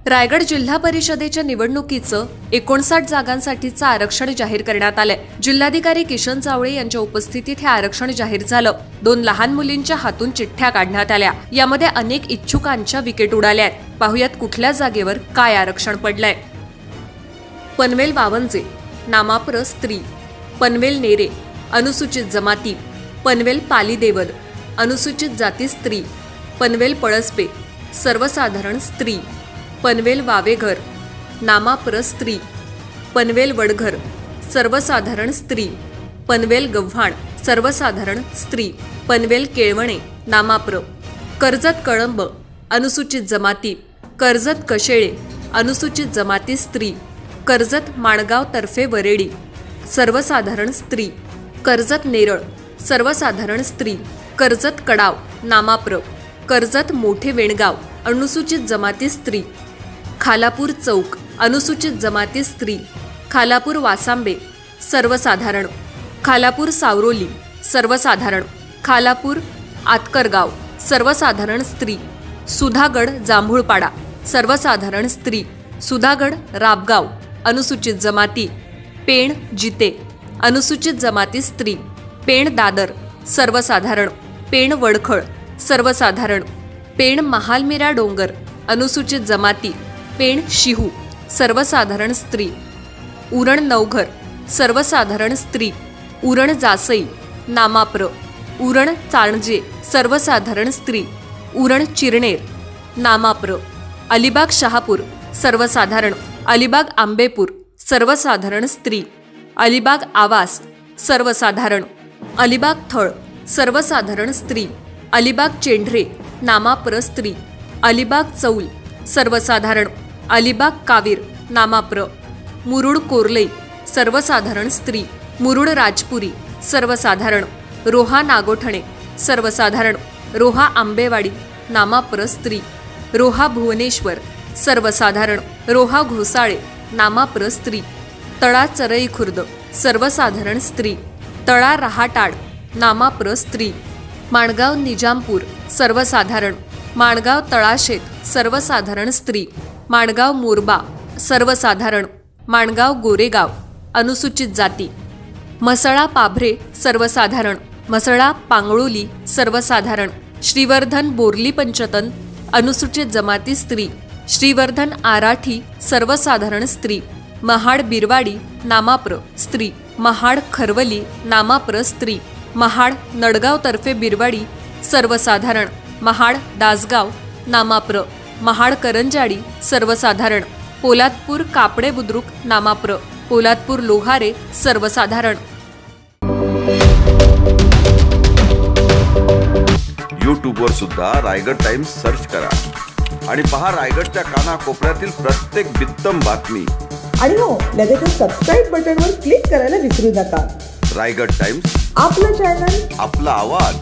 रायगड जिल्हा परिषदेच्या निवडणुकीचं 59 जागांसाठीचं आरक्षण जाहीर करण्यात आलंय। जिल्हाधिकारी किशन चावळे यांच्या उपस्थितीत हे आरक्षण जाहीर झालं। 2 लहान मुलींच्या हातून चिठ्ठ्या काढण्यात आल्या। यामध्ये अनेक इच्छुकांच्या विकेट उडाल्या आहेत। पाहुयात कुठल्या जागेवर काय आरक्षण पडलंय। पनवेल वावंजे नामाप्र स्त्री, पनवेल नेरे अनुसूचित जमाती, पनवेल पालीदेवद अनुसूचित जाती स्त्री, पनवेल पळसपे सर्वसाधारण स्त्री, पनवेल वावेघर नामाप्र स्त्री, पनवेल वडघर सर्वसाधारण स्त्री, पनवेल गव्हाण सर्वसाधारण स्त्री, पनवेल केळवणे नामाप्र, कर्जत कळंब अनुसूचित जमाती, कर्जत कशेळे अनुसूचित जमाती स्त्री, कर्जत माणगाव तर्फे वरेडी सर्वसाधारण स्त्री, कर्जत नेरळ सर्वसाधारण स्त्री, कर्जत कडाव नामाप्र, कर्जत मोठे वेणगाव अनुसूचित जमाती स्त्री, खालापूर चौक अनुसूचित जमाती स्त्री, खालापूर वासांबे सर्वसाधारण, खालापूर सावरोली सर्वसाधारण, खालापूर आतकरगाव सर्वसाधारण स्त्री, सुधागड जांभूळपाडा सर्वसाधारण स्त्री, सुधागड राबगाव अनुसूचित जमाती, पेण जिते अनुसूचित जमाती स्त्री, पेण दादर सर्वसाधारण, पेण वडखळ सर्वसाधारण, पेण महालमिरा डोंगर अनुसूचित जमाती, पेण शिहू सर्वसाधारण स्त्री, उरण नवघर सर्वसाधारण स्त्री, उरण जासई नामाप्र, उरण चाणजे सर्वसाधारण स्त्री, उरण चिरनेर नामाप्र, अलिबाग शहापूर सर्वसाधारण, अलिबाग आंबेपूर सर्वसाधारण स्त्री, अलिबाग आवास सर्वसाधारण, अलिबाग थळ सर्वसाधारण स्त्री, अलिबाग चेंढरे नामाप्र स्त्री, अलिबाग चौल सर्वसाधारण, अलिबाग कावीर नामाप्र, मुरुड कोर्ले सर्वसाधारण स्त्री, मुरुड राजपुरी सर्वसाधारण, रोहा नागोठणे सर्वसाधारण, रोहा आंबेवाडी नामाप्र स्त्री, रोहा भुवनेश्वर सर्वसाधारण, रोहा घोसाळे नामाप्र स्त्री, तळा चरई खुर्द सर्वसाधारण स्त्री, तळा रहाटाड नामाप्र स्त्री, माणगाव निजामपूर सर्वसाधारण, माणगाव तळाशेत सर्वसाधारण स्त्री, माणगाव मोरबा सर्वसाधारण, माणगाव गोरेगाव अनुसूचित जाती, म्हसळा पाभरे सर्वसाधारण, म्हसळा पांगळोली सर्वसाधारण, श्रीवर्धन बोर्ली पंचतन अनुसूचित जमाती स्त्री, श्रीवर्धन आराठी सर्वसाधारण स्त्री, महाड बिरवाडी नामाप्र स्त्री, महाड खरवली नामाप्र स्त्री, महाड नडगाव तर्फे बिरवाडी सर्वसाधारण, महाड दासगाव नामाप्र, महाड करंजाडी सर्वसाधारण, पोलादपूर कापडे बुद्रुक नामाप्र, पोलादपूर लोहारे सर्वसाधारण। यूट्यूबवर सुद्धा रायगड टाइम्स सर्च करा आणि पहा रायगडच्या कानाकोपऱ्यातील प्रत्येक बित्तम बातमी। आणि हो, लगेच सबस्क्राइब बटनवर क्लिक करायला विसरू नका। रायगड टाइम्स, आपलं चॅनल, आपला आवाज।